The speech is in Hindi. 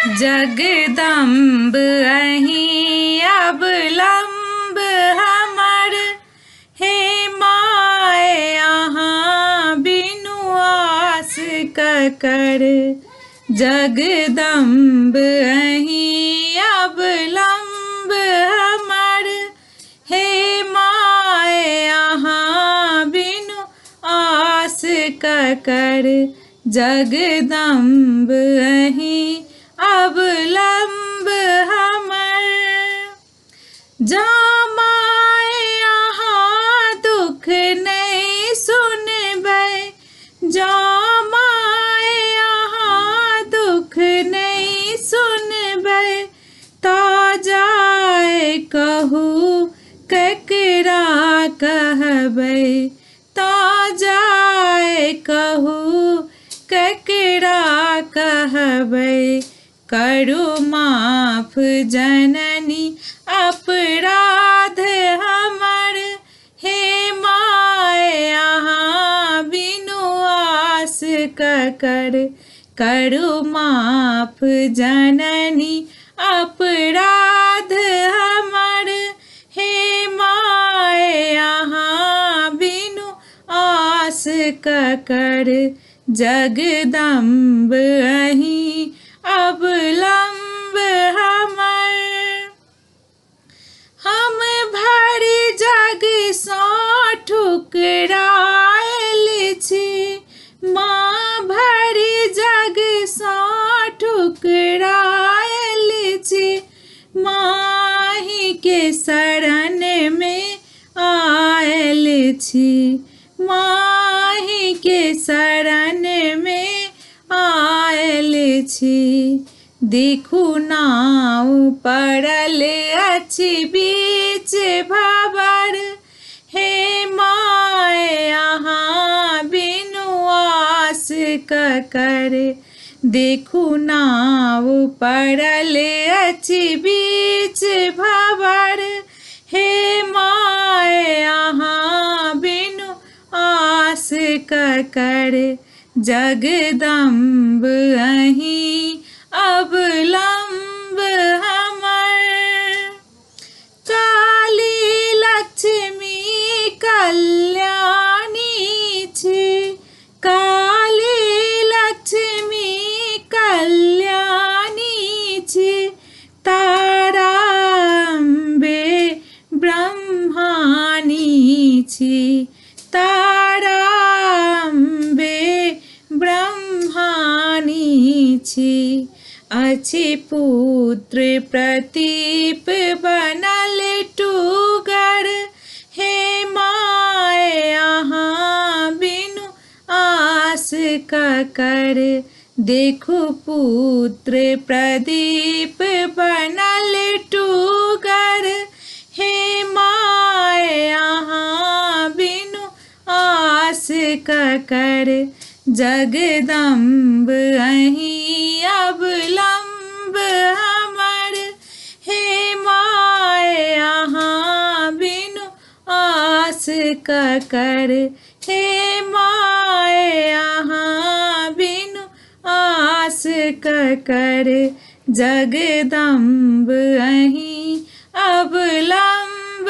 जगदम्ब अहीं अब लम्ब हमर, हे माय अहाँ बिनु आस ककर। जगदम्ब अहीं अब लम्ब हमर, हे माय अहाँ बिनु आस ककर। जगदम्ब अहीं अब लम्ब हमर, जा माय अहाँ दुख नहीं सुनबै, जा माय अहाँ दुख नहीं सुनबै, ता जाय कहू ककरा कहबै, ता जाय कहू ककरा कहबै। करू माफ जननी अपराध हमर, हे माय अहाँ बिनु आस ककर। करू माफ जननी अपराध हमर, हे माय अहाँ बिनु आस ककर। जगदम्ब अहीं अब लम्ब हमर, हम भरि जग सँ ठुकरायल छी, माँ भरि जग सँ ठुकरायल छी। माही के शरण में आयल छी, माही के शरण में आयल छी। देखू नाउ पड़ल अछि बीच भंवर, हे माय अहाँ बिनु आस ककर। देखू नाउ पड़ल अछि बीच भंवर, हे माय अहाँ बिनु आस ककर। जगदम्ब अहीं अब लम्ब हमर, काली लक्ष्मी कल्याणी छी, काली लक्ष्मी कल्याणी छी। तारा अम्बे ब्रह्माणी छी, तारा अम्बे ब्रह्माणी छी। अछि पुत्र प्रतीप बनल टूगर, हे माय अहाँ बिनु आस ककर। देखू पुत्र प्रदीप बनल टूगर, हे माय अहाँ बिनु आस ककर। जगदम्ब अहीं अब लम्ब हमर, हे माय अहाँ बिनु आस ककर। हे माय अहाँ बिनु आस ककर। जगदम्ब अहीं अब लम्ब